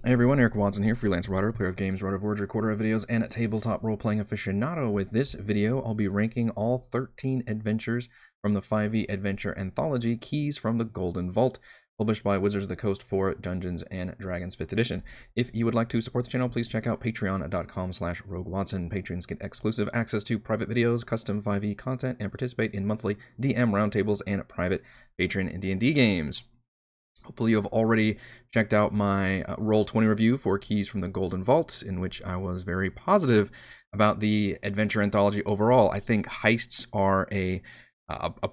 Hey everyone, Eric Watson here, freelance writer, player of games, writer of words, recorder of videos, and a tabletop role-playing aficionado. With this video, I'll be ranking all 13 adventures from the 5e Adventure Anthology, Keys from the Golden Vault, published by Wizards of the Coast for Dungeons & Dragons 5th edition. If you would like to support the channel, please check out patreon.com/roguewatson. Patrons get exclusive access to private videos, custom 5e content, and participate in monthly DM roundtables and private patron D&D games. Hopefully you have already checked out my Roll20 review for Keys from the Golden Vault, in which I was very positive about the adventure anthology overall. I think heists are a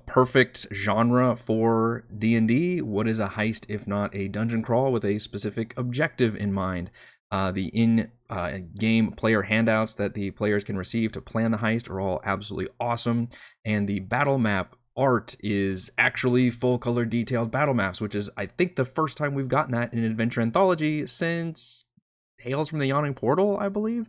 perfect genre for D&D. What is a heist if not a dungeon crawl with a specific objective in mind? The in-game player handouts that the players can receive to plan the heist are all absolutely awesome, and the battle map art is actually full-color detailed battle maps, which is, I think, the first time we've gotten that in an adventure anthology since Tales from the Yawning Portal, I believe.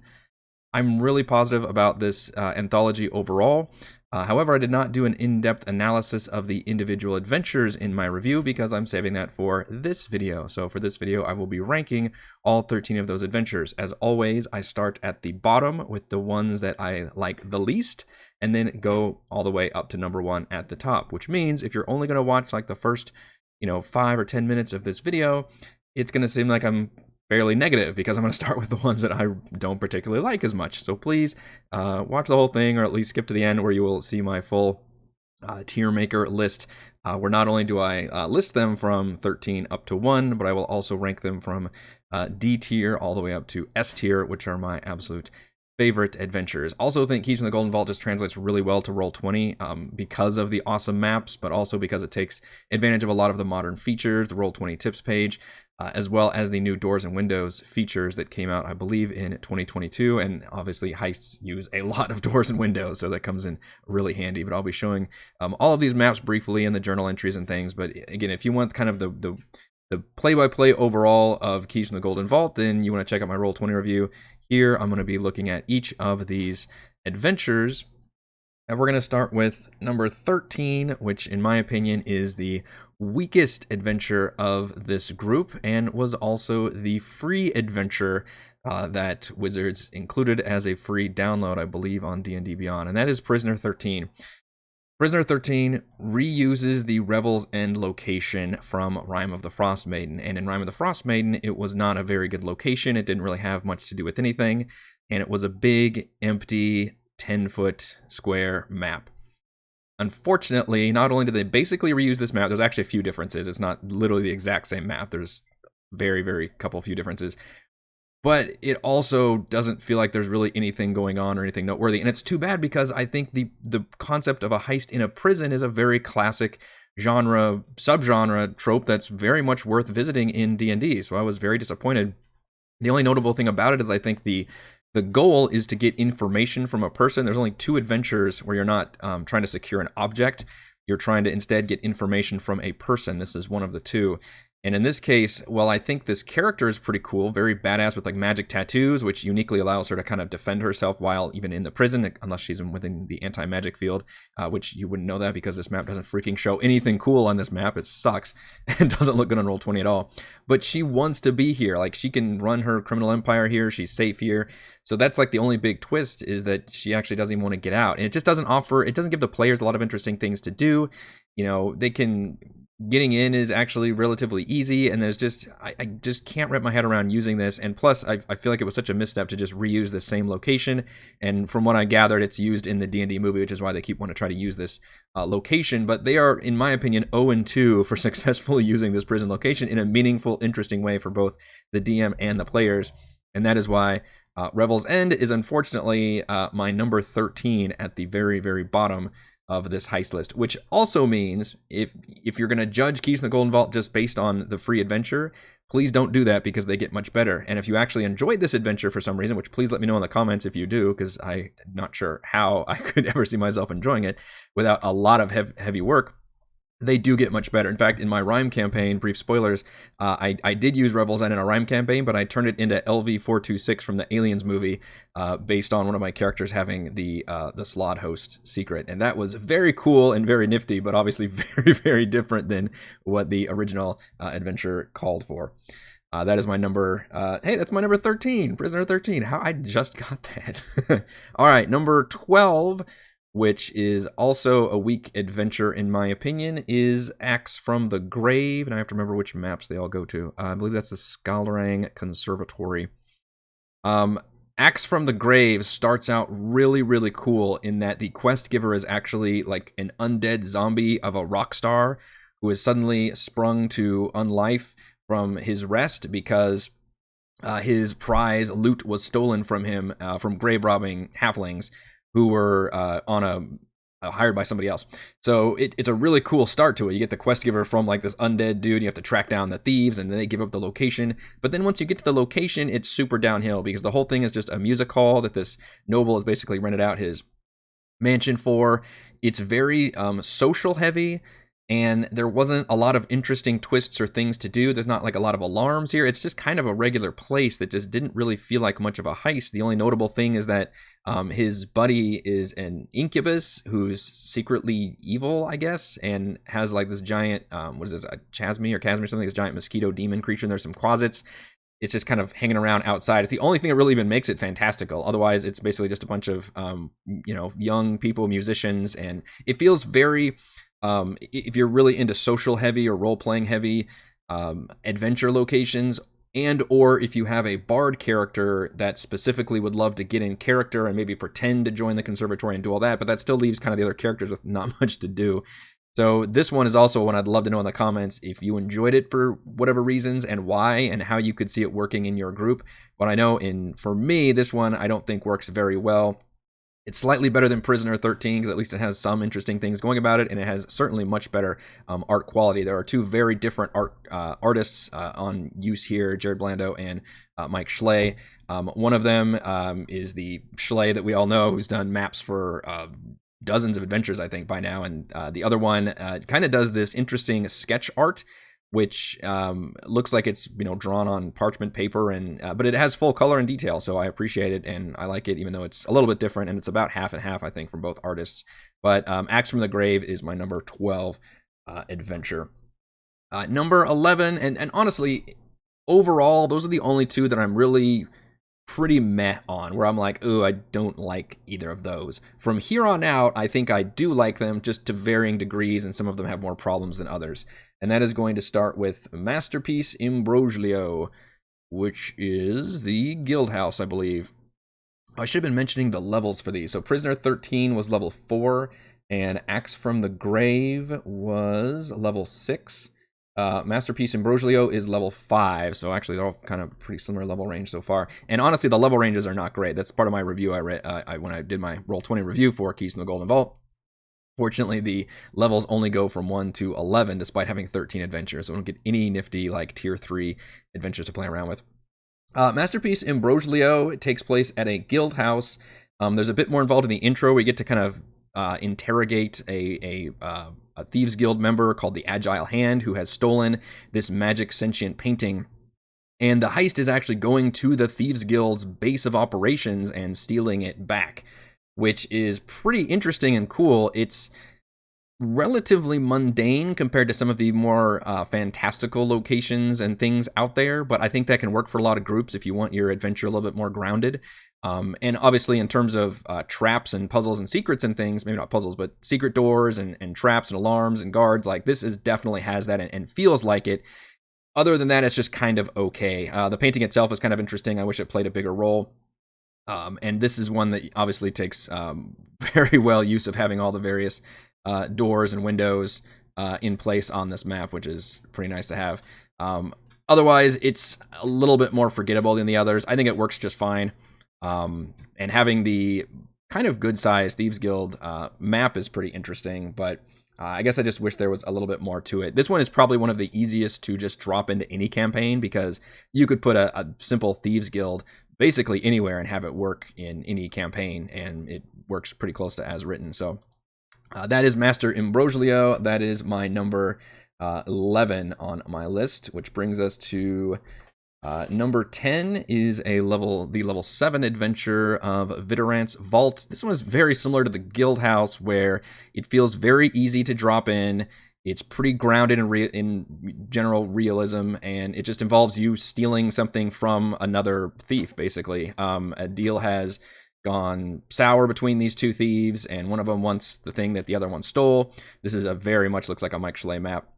I'm really positive about this anthology overall. However, I did not do an in-depth analysis of the individual adventures in my review because I'm saving that for this video. So for this video, I will be ranking all 13 of those adventures. As always, I start at the bottom with the ones that I like the least, and then go all the way up to number 1 at the top, which means if you're only going to watch like the first, 5 or 10 minutes of this video, it's going to seem like I'm fairly negative because I'm going to start with the ones that I don't particularly like as much. So please watch the whole thing, or at least skip to the end where you will see my full tier maker list, where not only do I list them from 13 up to 1, but I will also rank them from D tier all the way up to S tier, which are my absolute favorite adventures. Also think Keys from the Golden Vault just translates really well to Roll20 because of the awesome maps, but also because it takes advantage of a lot of the modern features, the Roll20 tips page, as well as the new doors and windows features that came out, I believe, in 2022. And obviously heists use a lot of doors and windows, so that comes in really handy. But I'll be showing all of these maps briefly in the journal entries and things. But again, if you want kind of the play-by-play overall of Keys from the Golden Vault, then you want to check out my Roll20 review. Here, I'm going to be looking at each of these adventures, and we're going to start with number 13, which in my opinion is the weakest adventure of this group, and was also the free adventure that Wizards included as a free download, I believe, on D&D Beyond, and that is Prisoner 13. Prisoner 13 reuses the Revel's End location from Rime of the Frost Maiden, and in Rime of the Frost Maiden, it was not a very good location. It didn't really have much to do with anything, and it was a big, empty, 10-foot square map. Unfortunately, not only did they basically reuse this map, there's actually a few differences. It's not literally the exact same map. There's very few differences. But it also doesn't feel like there's really anything going on or anything noteworthy. And it's too bad because I think the concept of a heist in a prison is a very classic genre, subgenre trope that's very much worth visiting in D&D. So I was very disappointed. The only notable thing about it is I think the goal is to get information from a person. There's only 2 adventures where you're not trying to secure an object. You're trying to instead get information from a person. This is one of the 2. And in this case, well, I think this character is pretty cool, very badass with like magic tattoos, which uniquely allows her to kind of defend herself while even in the prison, unless she's within the anti-magic field, which you wouldn't know that because this map doesn't freaking show anything cool on this map. It sucks and doesn't look good on Roll20 at all. But she wants to be here. Like, she can run her criminal empire here. She's safe here. So that's like the only big twist, is that she actually doesn't even want to get out. And it just doesn't give the players a lot of interesting things to do. Getting in is actually relatively easy, and there's just, I just can't wrap my head around using this. And plus, I feel like it was such a misstep to just reuse the same location. And from what I gathered, it's used in the D&D movie, which is why they keep wanting to try to use this location. But they are, in my opinion, 0-2 for successfully using this prison location in a meaningful, interesting way for both the DM and the players. And that is why Revel's End is unfortunately my number 13 at the very bottom of this heist list, which also means if you're going to judge Keys from the Golden Vault just based on the free adventure, please don't do that because they get much better. And if you actually enjoyed this adventure for some reason, which please let me know in the comments if you do, because I'm not sure how I could ever see myself enjoying it without a lot of heavy work, they do get much better. In fact, in my Rime campaign, brief spoilers, I did use Revel's End in a Rime campaign, but I turned it into LV-426 from the Aliens movie, based on one of my characters having the Slod Host secret. And that was very cool and very nifty, but obviously very different than what the original adventure called for. That is my number. Hey, that's my number 13, Prisoner 13. How I just got that. All right, number 12, which is also a weak adventure in my opinion, is Axe from the Grave. And I have to remember which maps they all go to. I believe that's the Skalrang Conservatory. Axe from the Grave starts out really, really cool in that the quest giver is actually like an undead zombie of a rock star who is suddenly sprung to unlife from his rest because his prize loot was stolen from him from grave robbing halflings who were hired by somebody else. So it's a really cool start to it. You get the quest giver from like this undead dude. You have to track down the thieves, and then they give up the location. But then once you get to the location, it's super downhill because the whole thing is just a music hall that this noble has basically rented out his mansion for. It's very social heavy. And there wasn't a lot of interesting twists or things to do. There's not like a lot of alarms here. It's just kind of a regular place that just didn't really feel like much of a heist. The only notable thing is that his buddy is an incubus who's secretly evil, I guess, and has like this giant, what is this, a chasme or something, this giant mosquito demon creature. And there's some closets. It's just kind of hanging around outside. It's the only thing that really even makes it fantastical. Otherwise, it's basically just a bunch of, young people, musicians, and it feels very... if you're really into social heavy or role-playing heavy adventure locations, and or if you have a bard character that specifically would love to get in character and maybe pretend to join the conservatory and do all that, but that still leaves kind of the other characters with not much to do. So this one is also one I'd love to know in the comments if you enjoyed it for whatever reasons and why, and how you could see it working in your group. But I know for me, this one I don't think works very well. It's slightly better than Prisoner 13 because at least it has some interesting things going about it, and it has certainly much better art quality. There are two very different artists on use here, Jared Blando and Mike Schley. One of them is the Schley that we all know, who's done maps for dozens of adventures, I think, by now, and the other one kind of does this interesting sketch art, which looks like it's drawn on parchment paper, and but it has full color and detail, so I appreciate it and I like it, even though it's a little bit different, and it's about half and half, I think, from both artists. But Axe from the Grave is my number 12 adventure. Number 11, and honestly, overall, those are the only two that I'm really pretty meh on, where I'm like, ooh, I don't like either of those. From here on out, I think I do like them, just to varying degrees, and some of them have more problems than others. And that is going to start with Masterpiece Imbroglio, which is the guild house, I believe. I should have been mentioning the levels for these. So Prisoner 13 was level 4, and Axe from the Grave was level 6. Masterpiece Imbroglio is level 5, so actually they're all kind of pretty similar level range so far. And honestly, the level ranges are not great. That's part of my review I read when I did my Roll20 review for Keys from the Golden Vault. Fortunately, the levels only go from 1 to 11, despite having 13 adventures, so we don't get any nifty like tier 3 adventures to play around with. Masterpiece Imbroglio takes place at a guild house. There's a bit more involved in the intro. We get to kind of interrogate a Thieves Guild member called the Agile Hand, who has stolen this magic sentient painting. And the heist is actually going to the Thieves Guild's base of operations and stealing it back, which is pretty interesting and cool. It's relatively mundane compared to some of the more fantastical locations and things out there, but I think that can work for a lot of groups if you want your adventure a little bit more grounded. And obviously in terms of traps and puzzles and secrets and things, maybe not puzzles, but secret doors and traps and alarms and guards, like this definitely has that and feels like it. Other than that, it's just kind of okay. The painting itself is kind of interesting. I wish it played a bigger role. And this is one that obviously takes very well use of having all the various doors and windows in place on this map, which is pretty nice to have. Otherwise, it's a little bit more forgettable than the others. I think it works just fine. And having the kind of good-sized Thieves Guild map is pretty interesting, but I guess I just wish there was a little bit more to it. This one is probably one of the easiest to just drop into any campaign, because you could put a simple Thieves Guild basically anywhere and have it work in any campaign, and it works pretty close to as written. So that is Master Imbroglio. That is my number 11 on my list, which brings us to number 10 is the level 7 adventure of Vidorant's Vault. This one is very similar to the Guild House, where it feels very easy to drop in. It's pretty grounded in general realism, and it just involves you stealing something from another thief, basically. A deal has gone sour between these two thieves, and one of them wants the thing that the other one stole. This is a very much looks like a Mike Schley map.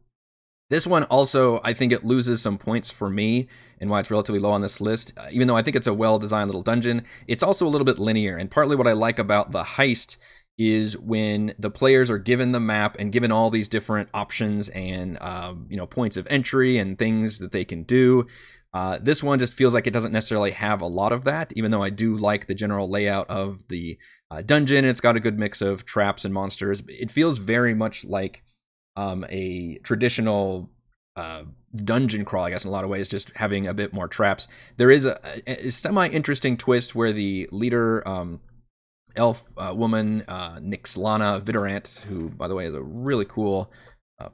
This one also, I think it loses some points for me, and why it's relatively low on this list. Even though I think it's a well-designed little dungeon, it's also a little bit linear, and partly what I like about the heist is when the players are given the map and given all these different options and points of entry and things that they can do. This one just feels like it doesn't necessarily have a lot of that, even though I do like the general layout of the dungeon. It's got a good mix of traps and monsters. It feels very much like a traditional dungeon crawl, I guess, in a lot of ways, just having a bit more traps. There is a semi-interesting twist where the leader elf woman, Nixlana Vidorant, who, by the way, is a really cool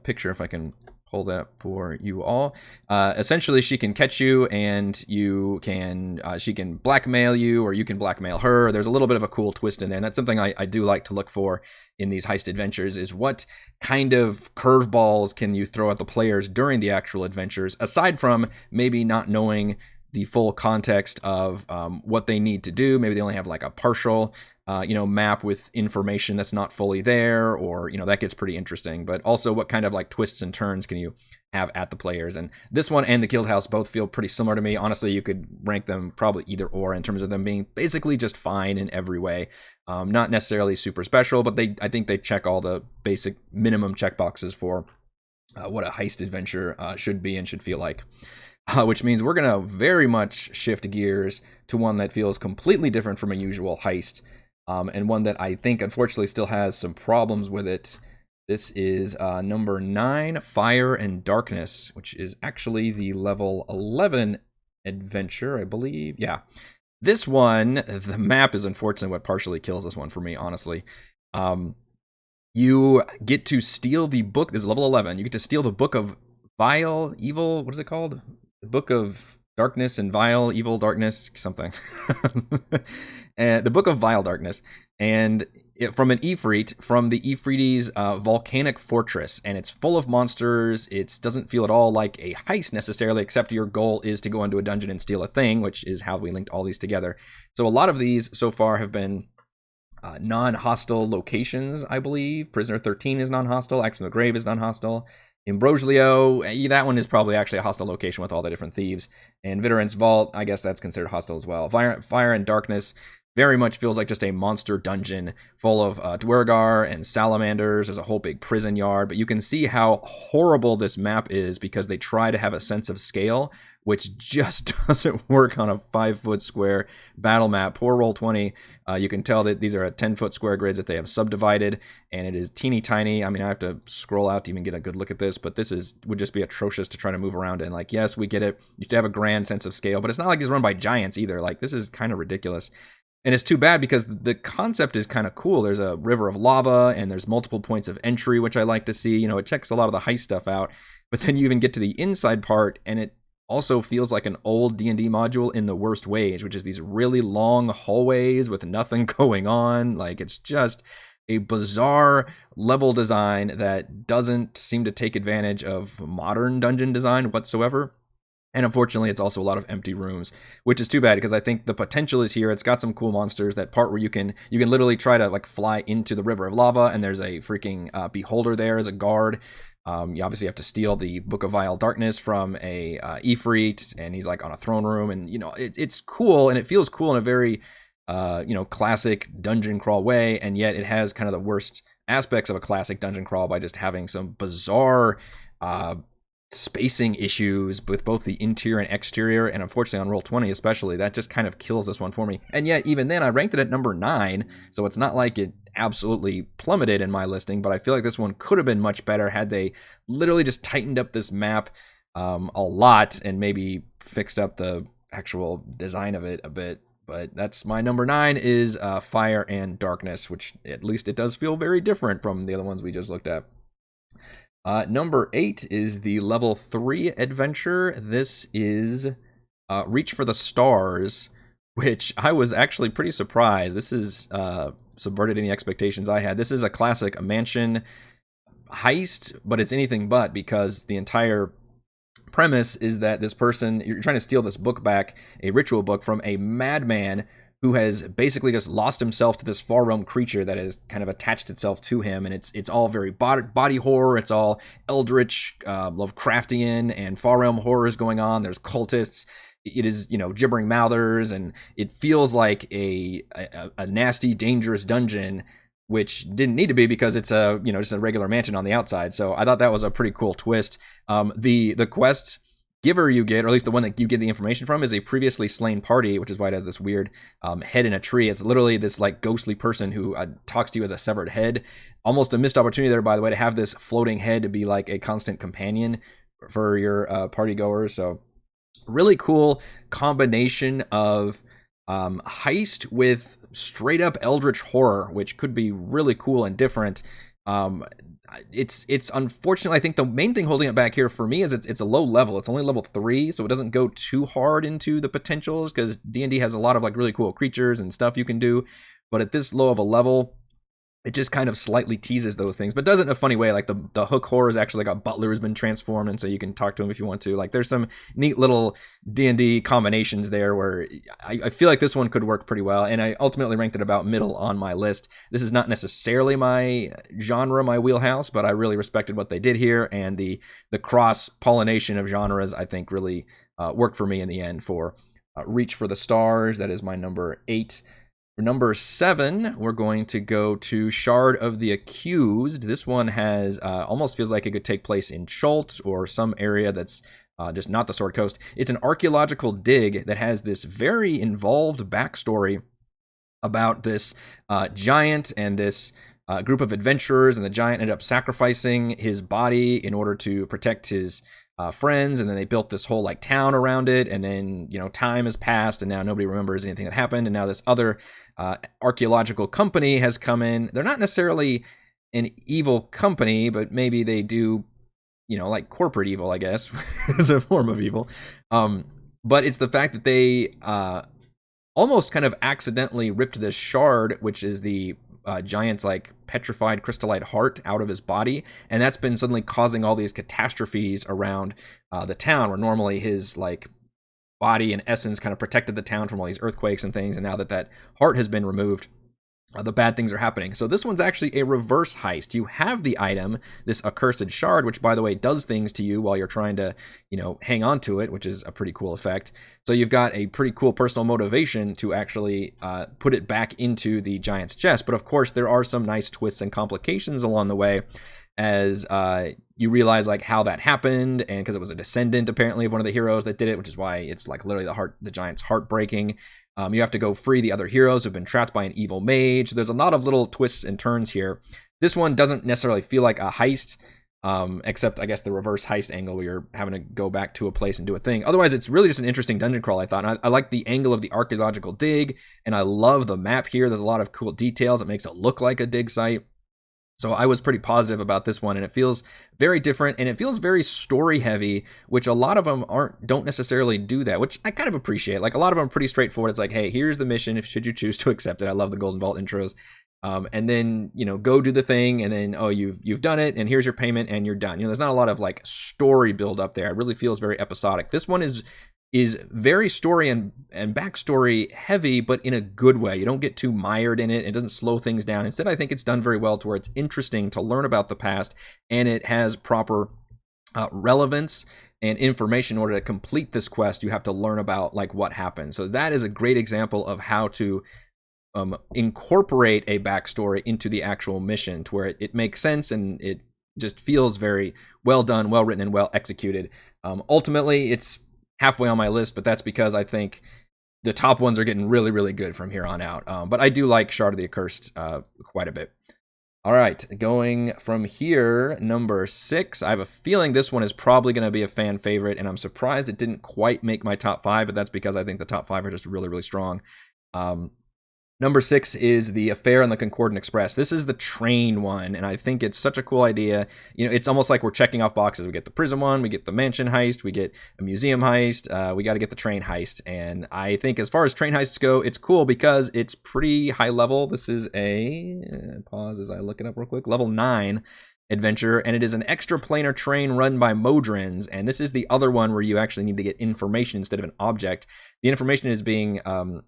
picture, if I can pull that for you all. Essentially, she can catch you, and you can she can blackmail you, or you can blackmail her. There's a little bit of a cool twist in there, and that's something I do like to look for in these heist adventures, is what kind of curveballs can you throw at the players during the actual adventures, aside from maybe not knowing the full context of what they need to do. Maybe they only have like a partial map with information that's not fully there, or, that gets pretty interesting. But also, what kind of like twists and turns can you have at the players? And this one and the Guild House both feel pretty similar to me. Honestly, you could rank them probably either or in terms of them being basically just fine in every way. Not necessarily super special, but I think they check all the basic minimum checkboxes for what a heist adventure should be and should feel like. Which means we're going to very much shift gears to one that feels completely different from a usual heist. And one that I think, unfortunately, still has some problems with it. This is number 9, Fire and Darkness, which is actually the level 11 adventure, I believe. Yeah. This one, the map is unfortunately what partially kills this one for me, honestly. You get to steal the book. This is level 11. You get to steal the Book of Vile Evil. What is it called? The Book of Darkness and Vile Evil Darkness, something. And the Book of Vile Darkness, and from an Ifrit, from the Ifriti's volcanic fortress, and it's full of monsters. It doesn't feel at all like a heist necessarily, except your goal is to go into a dungeon and steal a thing, which is how we linked all these together. So a lot of these so far have been non-hostile locations, I believe. Prisoner 13 is non-hostile. Action of the Grave is non-hostile. Imbroglio, that one is probably actually a hostile location with all the different thieves. And Vidorant's Vault, I guess that's considered hostile as well. Fire and Darkness very much feels like just a monster dungeon full of Dwergar and salamanders. There's a whole big prison yard, but you can see how horrible this map is because they try to have a sense of scale, which just doesn't work on a 5-foot square battle map. Poor Roll20. You can tell that these are 10-foot square grids that they have subdivided, and it is teeny tiny. I mean, I have to scroll out to even get a good look at this, but this would just be atrocious to try to move around in. Like, yes, we get it. You should have a grand sense of scale, but it's not like it's run by giants either. Like, this is kind of ridiculous. And it's too bad because the concept is kind of cool. There's a river of lava, and there's multiple points of entry, which I like to see. It checks a lot of the heist stuff out. But then you even get to the inside part, and it also feels like an old D&D module in the worst ways, which is these really long hallways with nothing going on. Like, it's just a bizarre level design that doesn't seem to take advantage of modern dungeon design whatsoever. And unfortunately, it's also a lot of empty rooms, which is too bad because I think the potential is here. It's got some cool monsters. That part where you can literally try to like fly into the river of lava, and there's a freaking beholder there as a guard. You obviously have to steal the Book of Vile Darkness from a Ifrit, and he's like on a throne room, and it's cool, and it feels cool in a very classic dungeon crawl way, and yet it has kind of the worst aspects of a classic dungeon crawl by just having some bizarre spacing issues with both the interior and exterior, and unfortunately on Roll20 especially, that just kind of kills this one for me. And yet even then I ranked it at number 9, so it's not like it absolutely plummeted in my listing, but I feel like this one could have been much better had they literally just tightened up this map a lot and maybe fixed up the actual design of it a bit. But that's my number 9 is Fire and Darkness, which at least it does feel very different from the other ones we just looked at. Number 8 is the level 3 adventure. This is Reach for the Stars, which I was actually pretty surprised. This is subverted any expectations I had. This is a classic mansion heist, but it's anything but, because the entire premise is that this person, you're trying to steal this book back, a ritual book, from a madman who has basically just lost himself to this far realm creature that has kind of attached itself to him, and it's all very body horror. It's all eldritch, Lovecraftian, and far realm horrors going on. There's cultists. It is, gibbering mouthers, and it feels like a nasty, dangerous dungeon, which didn't need to be, because it's just a regular mansion on the outside. So I thought that was a pretty cool twist. The quest giver you get, or at least the one that you get the information from, is a previously slain party, which is why it has this weird head in a tree. It's literally this like ghostly person who talks to you as a severed head. Almost a missed opportunity there, by the way, to have this floating head to be like a constant companion for your party goers. So really cool combination of heist with straight up eldritch horror, which could be really cool and different. It's unfortunately, I think the main thing holding it back here for me is it's a low level. It's only level 3, so it doesn't go too hard into the potentials, because D&D has a lot of like really cool creatures and stuff you can do, but at this low of a level, it just kind of slightly teases those things, but does it in a funny way. Like the hook horror is actually like a butler who's been transformed, and so you can talk to him if you want to. Like there's some neat little D&D combinations there where I feel like this one could work pretty well, and I ultimately ranked it about middle on my list. This is not necessarily my genre, my wheelhouse, but I really respected what they did here, and the cross-pollination of genres I think really worked for me in the end for Reach for the Stars. That is my number 8. For number 7, we're going to go to Shard of the Accused. This one has almost feels like it could take place in Chult or some area that's just not the Sword Coast. It's an archaeological dig that has this very involved backstory about this giant and this group of adventurers, and the giant ended up sacrificing his body in order to protect his friends, and then they built this whole like town around it, and then time has passed, and now nobody remembers anything that happened, and now this other archaeological company has come in. They're not necessarily an evil company, but maybe they do, like corporate evil, I guess, is a form of evil. But it's the fact that they almost kind of accidentally ripped this shard, which is the giant's like petrified crystallite heart, out of his body, and that's been suddenly causing all these catastrophes around the town, where normally his like body and essence kind of protected the town from all these earthquakes and things, and now that heart has been removed, the bad things are happening. So this one's actually a reverse heist. You have the item, this accursed shard, which by the way does things to you while you're trying to, hang on to it, which is a pretty cool effect. So you've got a pretty cool personal motivation to actually put it back into the giant's chest. But of course, there are some nice twists and complications along the way, as you realize like how that happened, and because it was a descendant apparently of one of the heroes that did it, which is why it's like literally the giant's heart breaking. You have to go free the other heroes who've been trapped by an evil mage. There's a lot of little twists and turns here. This one doesn't necessarily feel like a heist, except I guess the reverse heist angle where you're having to go back to a place and do a thing. Otherwise, it's really just an interesting dungeon crawl, I thought. And I like the angle of the archaeological dig, and I love the map here. There's a lot of cool details. It makes it look like a dig site. So I was pretty positive about this one, and it feels very different, and it feels very story heavy, which a lot of them don't necessarily do that, which I kind of appreciate. Like a lot of them are pretty straightforward. It's like, hey, here's the mission, should you choose to accept it. I love the Golden Vault intros. And then, go do the thing, and then, oh, you've done it, and here's your payment, and you're done. There's not a lot of like story build up there. It really feels very episodic. This one is very story and backstory heavy, but in a good way. You don't get too mired in it. It doesn't slow things down. Instead, I think it's done very well to where it's interesting to learn about the past, and it has proper relevance and information. In order to complete this quest, you have to learn about like what happened. So that is a great example of how to incorporate a backstory into the actual mission, to where it makes sense, and it just feels very well done, well written, and well executed. Ultimately, it's halfway on my list, but that's because I think the top ones are getting really, really good from here on out. But I do like Shard of the Accursed quite a bit. All right, going from here, number 6. I have a feeling this one is probably going to be a fan favorite, and I'm surprised it didn't quite make my top 5, but that's because I think the top 5 are just really, really strong. Number 6 is The Affair on the Concordant Express. This is the train one, and I think it's such a cool idea. It's almost like we're checking off boxes. We get the prison one, we get the mansion heist, we get a museum heist, we got to get the train heist. And I think as far as train heists go, it's cool because it's pretty high level. This is pause as I look it up real quick, level 9. adventure, and it is an extra planar train run by Modrons, and this is the other one where you actually need to get information instead of an object. The information is being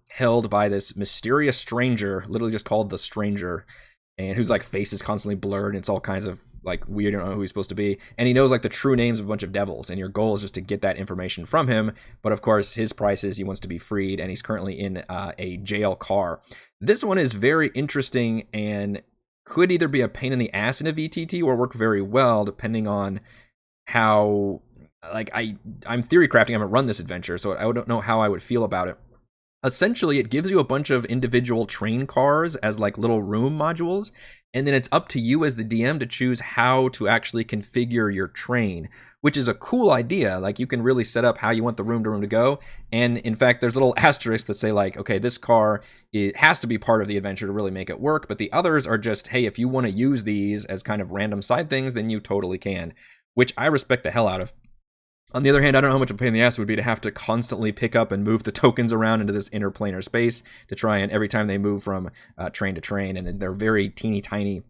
held by this mysterious stranger, literally just called the Stranger, and whose like face is constantly blurred, and it's all kinds of like weird. You don't know who he's supposed to be, and he knows like the true names of a bunch of devils, and your goal is just to get that information from him. But of course, his price is he wants to be freed, and he's currently in a jail car. This one is very interesting and could either be a pain in the ass in a VTT or work very well depending on how, like, I'm theory crafting. I haven't run this adventure, so I don't know how I would feel about it. Essentially, it gives you a bunch of individual train cars as like little room modules, and then it's up to you as the DM to choose how to actually configure your train, which is a cool idea. Like, you can really set up how you want the room to go. And in fact, there's little asterisks that say like, okay, this car, it has to be part of the adventure to really make it work, but the others are just, hey, if you want to use these as kind of random side things, then you totally can, which I respect the hell out of. On the other hand, I don't know how much a pain in the ass it would be to have to constantly pick up and move the tokens around into this interplanar space to try and every time they move from train to train, and they're very teeny tiny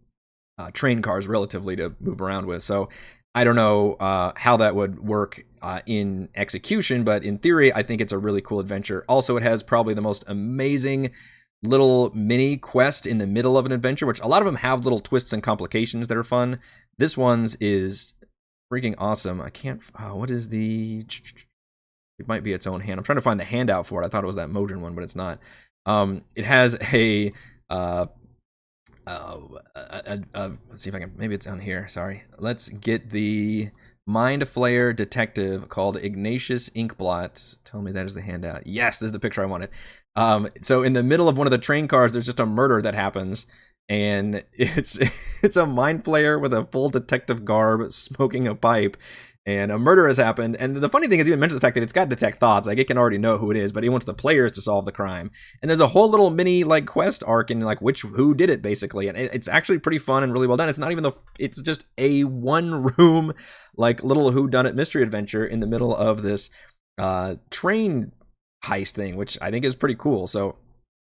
train cars relatively to move around with. So I don't know how that would work in execution, but in theory, I think it's a really cool adventure. Also, it has probably the most amazing little mini quest in the middle of an adventure, which a lot of them have little twists and complications that are fun. This one's is freaking awesome. I can't, what is the, it might be its own hand. I'm trying to find the handout for it. I thought it was that Modron one, but it's not. It has a let's see if I can, maybe it's down here. Sorry. Let's get the Mind Flayer detective called Ignatius Inkblot. Tell me that is the handout. Yes, this is the picture I wanted. So in the middle of one of the train cars, there's just a murder that happens. And it's a mind flayer with a full detective garb smoking a pipe, and a murder has happened. And the funny thing is, he even mentions the fact that it's got detect thoughts, like it can already know who it is, but he wants the players to solve the crime. And there's a whole little mini like quest arc in like who did it basically, and it's actually pretty fun and really well done. It's not even it's just a one room like little whodunit mystery adventure in the middle of this train heist thing, which I think is pretty cool. So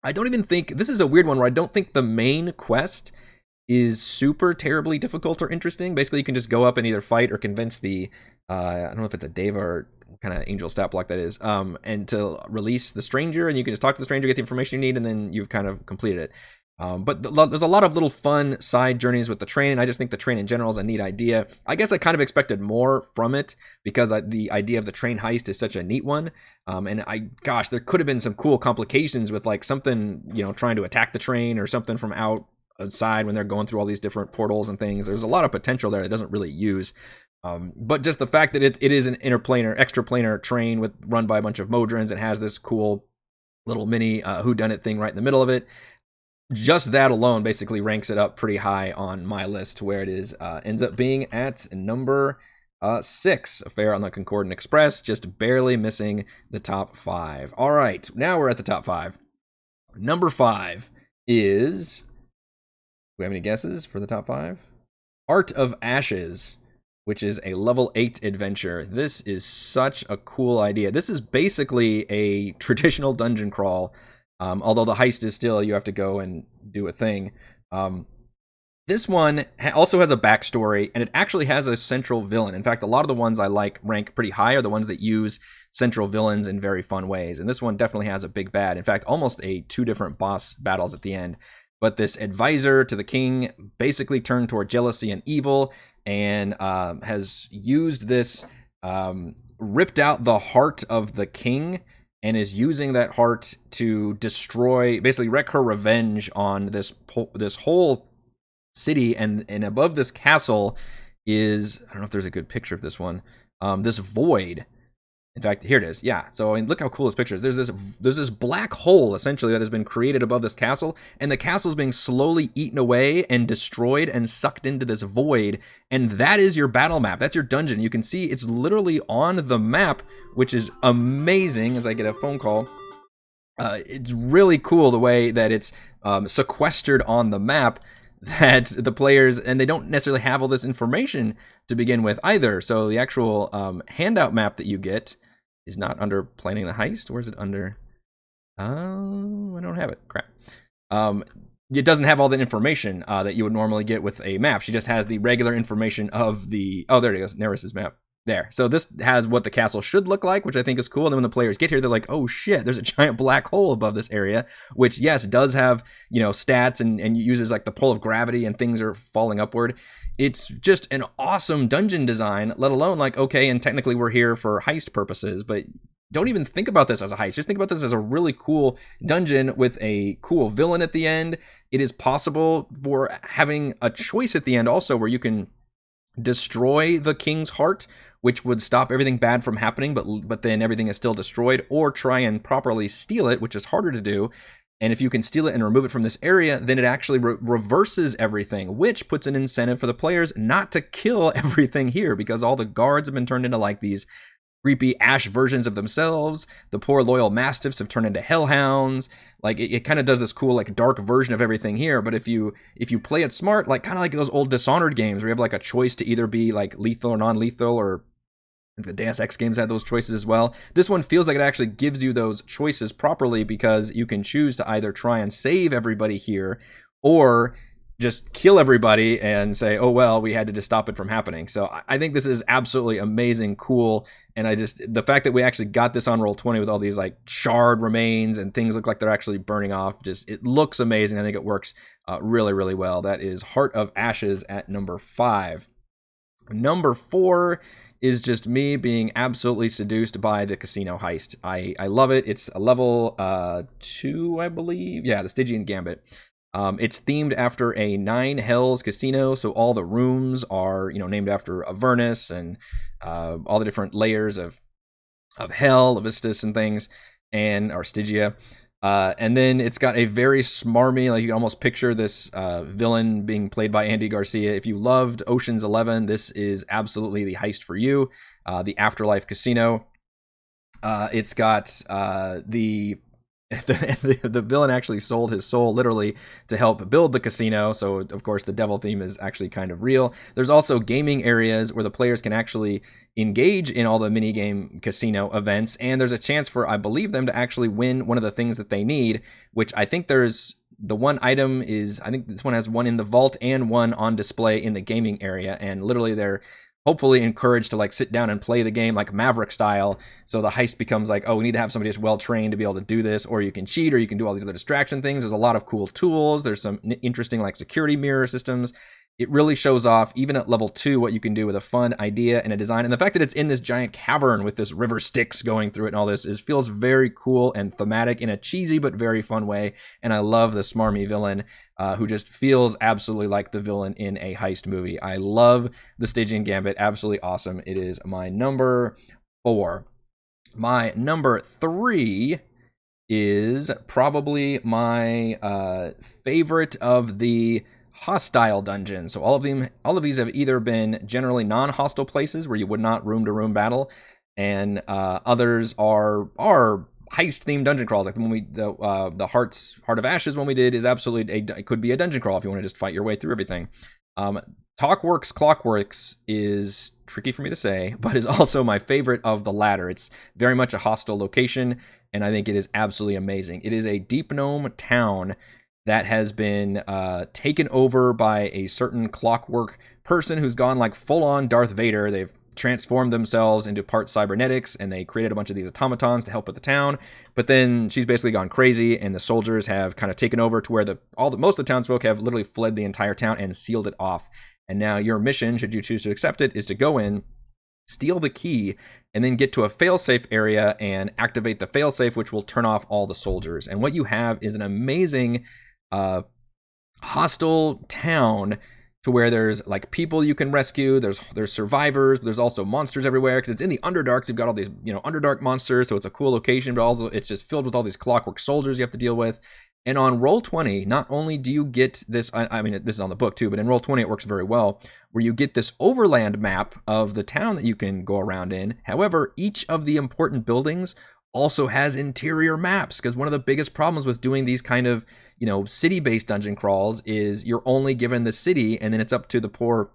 I don't even think, this is a weird one where I don't think the main quest is super terribly difficult or interesting. Basically, you can just go up and either fight or convince the, I don't know if it's a Deva or what kind of angel stat block that is, and to release the stranger, and you can just talk to the stranger, get the information you need, and then you've kind of completed it. But there's a lot of little fun side journeys with the train, and I just think the train in general is a neat idea. I guess I kind of expected more from it because the idea of the train heist is such a neat one. And gosh, there could have been some cool complications with like something, trying to attack the train or something from outside when they're going through all these different portals and things. There's a lot of potential there that doesn't really use. But just the fact that it is an extra planar train run by a bunch of Modrons and has this cool little mini whodunit thing right in the middle of it. Just that alone basically ranks it up pretty high on my list, where it is ends up being at number 6, Affair on the Concordant Express, just barely missing the top 5. All right, now we're at the top 5. Number 5 is, do we have any guesses for the top 5? Art of Ashes, which is a level 8 adventure. This is such a cool idea. This is basically a traditional dungeon crawl. Although the heist is still, you have to go and do a thing. This one also has a backstory, and it actually has a central villain. In fact, a lot of the ones I like rank pretty high are the ones that use central villains in very fun ways. And this one definitely has a big bad. In fact, almost 2 different boss battles at the end. But this advisor to the king basically turned toward jealousy and evil, and has used this, ripped out the heart of the king, and is using that heart to destroy, basically wreak her revenge on this whole city. And above this castle is, I don't know if there's a good picture of this one, this void. In fact, here it is. Yeah. So look how cool this picture is. There's this black hole essentially that has been created above this castle, and the castle is being slowly eaten away and destroyed and sucked into this void. And that is your battle map. That's your dungeon. You can see it's literally on the map, which is amazing. As I get a phone call, it's really cool the way that it's sequestered on the map, that the players, and they don't necessarily have all this information to begin with either. So the actual handout map that you get is not under planning the heist. Where's it under? Oh, I don't have it. Crap. it doesn't have all the information that you would normally get with a map. She just has the regular information of the, oh, there it goes, Neris's map. There. So this has what the castle should look like, which I think is cool. And then when the players get here, they're like, oh shit, there's a giant black hole above this area, which yes, does have, stats and uses like the pull of gravity and things are falling upward. It's just an awesome dungeon design, let alone like, okay, and technically we're here for heist purposes, but don't even think about this as a heist. Just think about this as a really cool dungeon with a cool villain at the end. It is possible for having a choice at the end also where you can destroy the king's heart, which would stop everything bad from happening, but then everything is still destroyed, or try and properly steal it, which is harder to do. And if you can steal it and remove it from this area, then it actually reverses everything, which puts an incentive for the players not to kill everything here, because all the guards have been turned into like these creepy ash versions of themselves. The poor loyal mastiffs have turned into hellhounds. Like it kind of does this cool like dark version of everything here. But if you play it smart, like kind of like those old Dishonored games where you have like a choice to either be like lethal or non-lethal, or the Deus Ex games had those choices as well. This one feels like it actually gives you those choices properly, because you can choose to either try and save everybody here or just kill everybody and say, oh, well, we had to just stop it from happening. So I think this is absolutely amazing, cool. And the fact that we actually got this on Roll20 with all these like shard remains and things look like they're actually burning off, it looks amazing. I think it works really, really well. That is Heart of Ashes at number 5. Number 4 is just me being absolutely seduced by the casino heist. I love it. It's a level 2, I believe. Yeah, the Stygian Gambit. It's themed after a 9 Hells casino, so all the rooms are, named after Avernus and all the different layers of Hell, Avistus and things, and or Stygia. And then it's got a very smarmy, like you can almost picture this villain being played by Andy Garcia. If you loved Ocean's 11, this is absolutely the heist for you. The Afterlife Casino. It's got the villain actually sold his soul literally to help build the casino, so of course the devil theme is actually kind of real. There's also gaming areas where the players can actually engage in all the minigame casino events, and there's a chance for, I believe, them to actually win one of the things that they need, which I think there's the one item is, I think this one has one in the vault and one on display in the gaming area, and literally they're hopefully encouraged to like sit down and play the game like Maverick style. So the heist becomes like, oh, we need to have somebody that's well trained to be able to do this, or you can cheat, or you can do all these other distraction things. There's a lot of cool tools. There's some interesting like security mirror systems. It really shows off, even at level 2, what you can do with a fun idea and a design. And the fact that it's in this giant cavern with this river Styx going through it and all this feels very cool and thematic in a cheesy but very fun way. And I love the smarmy villain who just feels absolutely like the villain in a heist movie. I love the Stygian Gambit. Absolutely awesome. It is my number 4. My number 3 is probably my favorite of the hostile dungeon. So all of these have either been generally non-hostile places where you would not room-to-room battle, and others are heist themed dungeon crawls. Like the Heart of Ashes one we did is absolutely it could be a dungeon crawl if you want to just fight your way through everything. Tockworks, Clockworks is tricky for me to say, but is also my favorite of the latter. It's very much a hostile location, and I think it is absolutely amazing. It is a deep gnome town that has been taken over by a certain Clockwork person who's gone like full-on Darth Vader. They've transformed themselves into part cybernetics, and they created a bunch of these automatons to help with the town. But then she's basically gone crazy, and the soldiers have kind of taken over to where most of the townsfolk have literally fled the entire town and sealed it off. And now your mission, should you choose to accept it, is to go in, steal the key, and then get to a failsafe area and activate the failsafe, which will turn off all the soldiers. And what you have is an amazing hostile town to where there's like people you can rescue, there's survivors, but there's also monsters everywhere, because it's in the Underdark, so you've got all these Underdark monsters, so it's a cool location, but also it's just filled with all these Clockwork soldiers you have to deal with. And on Roll20, not only do you get this, I mean, this is on the book too, but in Roll20 it works very well, where you get this overland map of the town that you can go around in. However, each of the important buildings also has interior maps, because one of the biggest problems with doing these kind of, city-based dungeon crawls is you're only given the city, and then it's up to the poor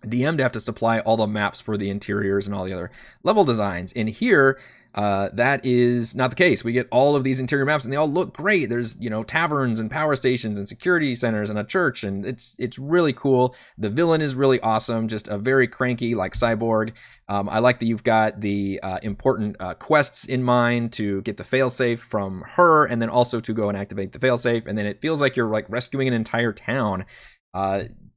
DM to have to supply all the maps for the interiors and all the other level designs. In here, That is not the case. We get all of these interior maps, and they all look great. There's, you know, taverns and power stations and security centers and a church, and it's really cool. The villain is really awesome, just a very cranky, like, cyborg. I like that you've got the important quests in mind to get the failsafe from her, and then also to go and activate the failsafe, and then it feels like you're, like, rescuing an entire town.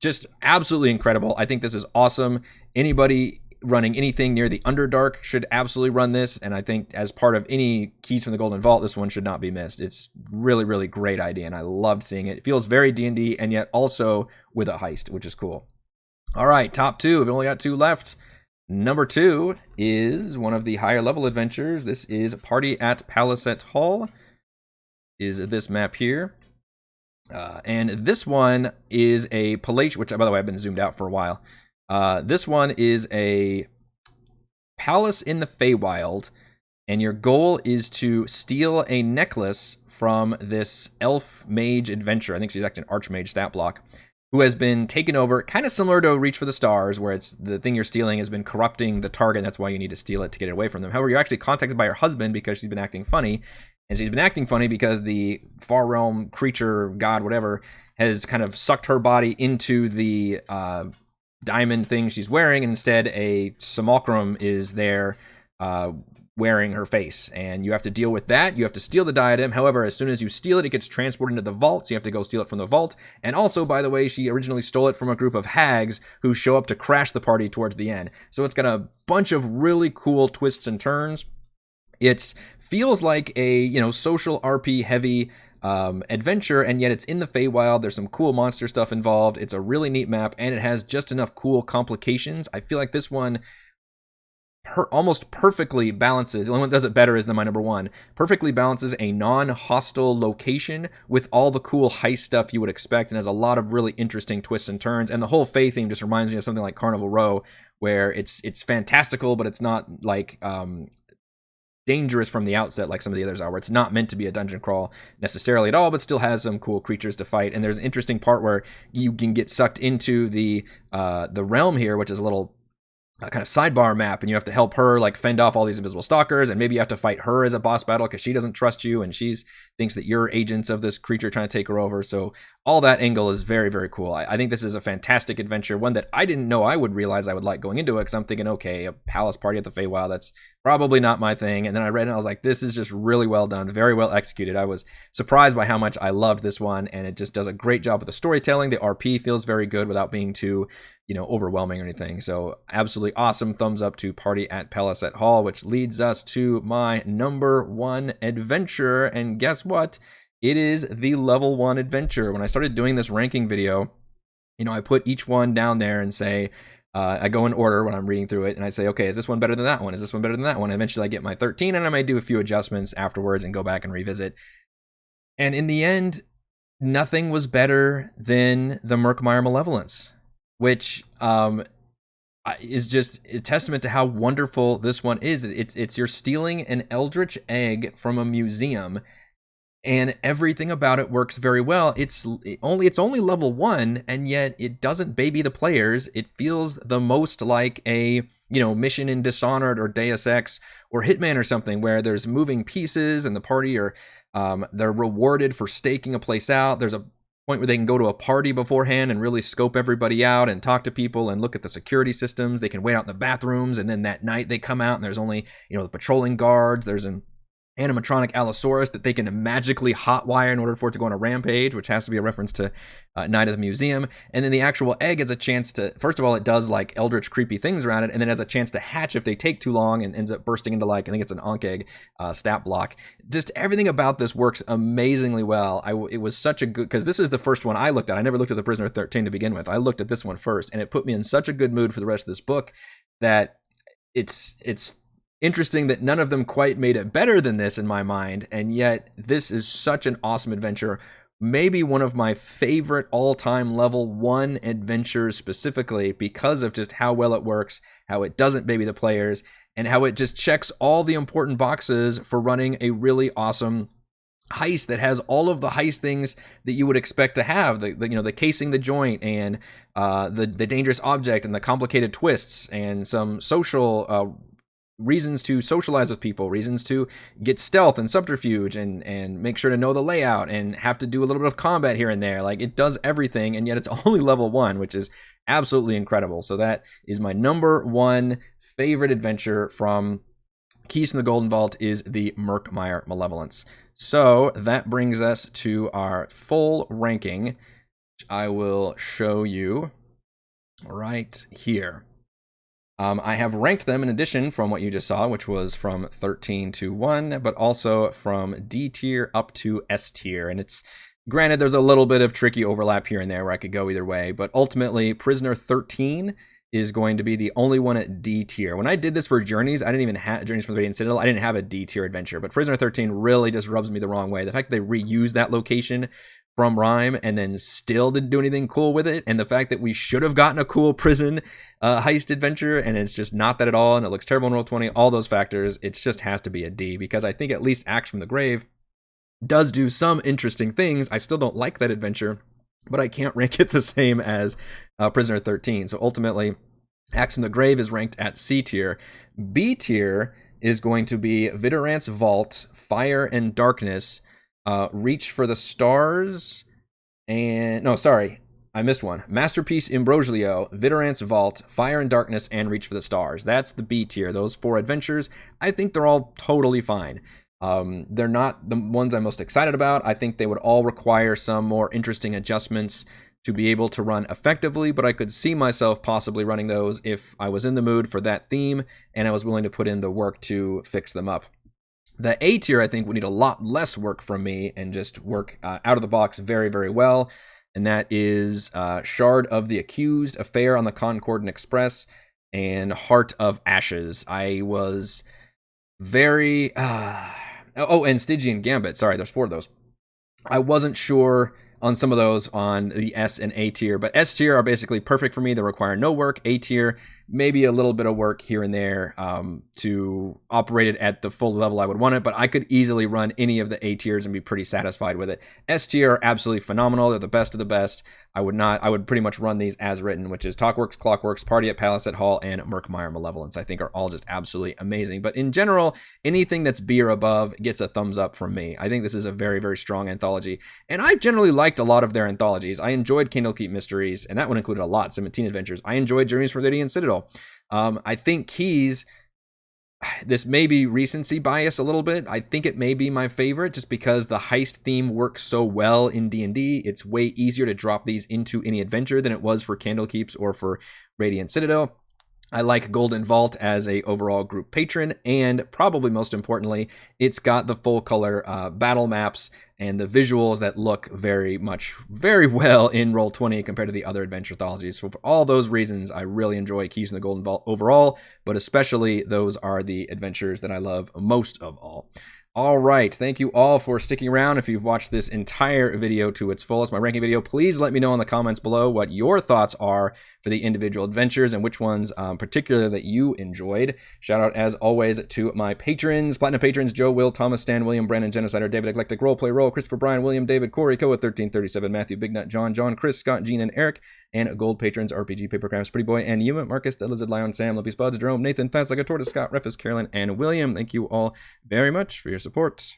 Just absolutely incredible. I think this is awesome. Anybody running anything near the Underdark should absolutely run this, and I think as part of any Keys from the Golden Vault, this one should not be missed. It's really, really great idea, and I loved seeing it. It feels very D&D, and yet also with a heist, which is cool. All right, top two. We've only got two left. Number 2 is one of the higher level adventures. This is Party at Paliset Hall, is this map here. And this one is a palatial, which, by the way, I've been zoomed out for a while. This one is a palace in the Feywild, and your goal is to steal a necklace from this elf mage adventurer. I think she's actually an archmage stat block, who has been taken over, kind of similar to Reach for the Stars, where it's the thing you're stealing has been corrupting the target, and that's why you need to steal it to get it away from them. However, you're actually contacted by her husband because she's been acting funny, and she's been acting funny because the far realm creature, god, whatever, has kind of sucked her body into the diamond thing she's wearing, and instead a simulacrum is there wearing her face, and you have to deal with that. You have to steal the diadem. However, as soon as you steal it, it gets transported into the vault, so you have to go steal it from the vault. And also, by the way, she originally stole it from a group of hags who show up to crash the party towards the end. So it's got a bunch of really cool twists and turns. It feels like a, you know, social RP heavy adventure, and yet it's in the Feywild. There's some cool monster stuff involved. It's a really neat map, and it has just enough cool complications. I feel like this one almost perfectly balances. The only one that does it better is than my number 1. Perfectly balances a non-hostile location with all the cool heist stuff you would expect, and has a lot of really interesting twists and turns. And the whole Fey theme just reminds me of something like Carnival Row, where it's fantastical, but it's not like dangerous from the outset like some of the others are, where it's not meant to be a dungeon crawl necessarily at all, but still has some cool creatures to fight. And there's an interesting part where you can get sucked into the realm here, which is a little kind of sidebar map, and you have to help her like fend off all these invisible stalkers, and maybe you have to fight her as a boss battle because she doesn't trust you, and she's thinks that you're agents of this creature trying to take her over. So all that angle is very, very cool. I think this is a fantastic adventure, one that I didn't know I would realize I would like going into it, because I'm thinking, okay, a palace party at the Feywild, that's probably not my thing. And then I read it and I was like, this is just really well done, very well executed. I was surprised by how much I loved this one, and it just does a great job with the storytelling. The RP feels very good without being too, you know, overwhelming or anything. So absolutely awesome. Thumbs up to Party at Paliset Hall, which leads us to my number 1 adventure. And guess what? It is the level 1 adventure. When I started doing this ranking video, you know, I put each one down there and say, I go in order when I'm reading through it, and I say, okay, is this one better than that one? Is this one better than that one? And eventually I get my 13, and I might do a few adjustments afterwards and go back and revisit. And in the end, nothing was better than the Murkmire Malevolence, which is just a testament to how wonderful this one is. It's you're stealing an eldritch egg from a museum, and everything about it works very well. It's only level 1, and yet it doesn't baby the players. It feels the most like a, you know, Mission in Dishonored or Deus Ex or Hitman or something, where there's moving pieces and the party are they're rewarded for staking a place out. There's a point where they can go to a party beforehand and really scope everybody out and talk to people and look at the security systems. They can wait out in the bathrooms, and then that night they come out and there's only, you know, the patrolling guards. There's an animatronic Allosaurus that they can magically hotwire in order for it to go on a rampage, which has to be a reference to Night of the Museum. And then the actual egg has a chance to, first of all, it does like eldritch creepy things around it, and then has a chance to hatch if they take too long, and ends up bursting into, like, I think it's an Ankh egg stat block. Just everything about this works amazingly well. It was such a good, because this is the first one I looked at. I never looked at the Prisoner 13 to begin with. I looked at this one first, and it put me in such a good mood for the rest of this book that it's interesting that none of them quite made it better than this in my mind, and yet this is such an awesome adventure. Maybe one of my favorite all-time level 1 adventures, specifically because of just how well it works, how it doesn't baby the players, and how it just checks all the important boxes for running a really awesome heist that has all of the heist things that you would expect to have, the casing the joint, and the dangerous object, and the complicated twists, and some social reasons to socialize with people, reasons to get stealth and subterfuge and make sure to know the layout and have to do a little bit of combat here and there. Like, it does everything, and yet it's only level 1, which is absolutely incredible. So that is my #1 favorite adventure from Keys from the Golden Vault, is the Murkmire Malevolence. So that brings us to our full ranking, which I will show you right here. I have ranked them in addition from what you just saw, which was from 13 to 1, but also from D tier up to S tier. And it's granted, there's a little bit of tricky overlap here and there where I could go either way, but ultimately Prisoner 13 is going to be the only one at D tier. When I did this for Journeys, I didn't even have Journeys from the Radiant Citadel. I didn't have a D tier adventure, but Prisoner 13 really just rubs me the wrong way. The fact that they reused that location from Rime and then still didn't do anything cool with it, and the fact that we should have gotten a cool prison heist adventure and it's just not that at all, and it looks terrible in Roll20, all those factors, it just has to be a D, because I think at least Axe from the Grave does do some interesting things. I still don't like that adventure, but I can't rank it the same as Prisoner 13. So ultimately, Axe from the Grave is ranked at C tier. B tier is going to be Vidorant's Vault, Fire and Darkness, Reach for the Stars, and no, sorry, I missed one. Masterpiece Imbroglio, Vidorant's Vault, Fire and Darkness, and Reach for the Stars. That's the B tier. Those 4 adventures, I think they're all totally fine. They're not the ones I'm most excited about. I think they would all require some more interesting adjustments to be able to run effectively, but I could see myself possibly running those if I was in the mood for that theme and I was willing to put in the work to fix them up. The A tier, I think, would need a lot less work from me and just work out of the box very, very well. And that is Shard of the Accused, Affair on the Concordant Express, and Heart of Ashes. I was very... and Stygian Gambit. Sorry, there's 4 of those. I wasn't sure on some of those on the S and A tier, but S tier are basically perfect for me. They require no work. A tier, maybe a little bit of work here and there to operate it at the full level I would want it, but I could easily run any of the A tiers and be pretty satisfied with it. S tier are absolutely phenomenal. They're the best of the best. I would pretty much run these as written, which is Tockworks, Clockworks, Party at Paliset Hall, and Murkmire Malevolence. I think are all just absolutely amazing. But in general, anything that's B or above gets a thumbs up from me. I think this is a very, very strong anthology. And I've generally liked a lot of their anthologies. I enjoyed Candlekeep Mysteries, and that one included a lot, 17 adventures. I enjoyed Journeys from the Radiant Citadel. I think Keys, this may be recency bias a little bit. I think it may be my favorite just because the heist theme works so well in D&D. It's way easier to drop these into any adventure than it was for Candlekeeps or for Radiant Citadel. I like Golden Vault as a overall group patron, and probably most importantly, it's got the full color battle maps and the visuals that look very well in Roll20 compared to the other adventure anthologies. So for all those reasons, I really enjoy Keys in the Golden Vault overall, but especially those are the adventures that I love most of all. All right, thank you all for sticking around. If you've watched this entire video to its fullest, my ranking video, please let me know in the comments below what your thoughts are for the individual adventures and which ones particularly that you enjoyed. Shout out, as always, to my patrons, Platinum patrons, Joe, Will, Thomas, Stan, William, Brandon, Genocider, David, Eclectic, Roleplay, Roll, Christopher, Brian, William, David, Corey, Koa, 1337, Matthew, Big Nut, John, Chris, Scott, Gene, and Eric, and Gold patrons, RPG, Papercrafts, Pretty Boy, and Yuma, Marcus, the Lizard, Lion, Sam, Lippy Spuds, Jerome, Nathan, Fast Like a Tortoise, Scott, Refus, Carolyn, and William. Thank you all very much for your support.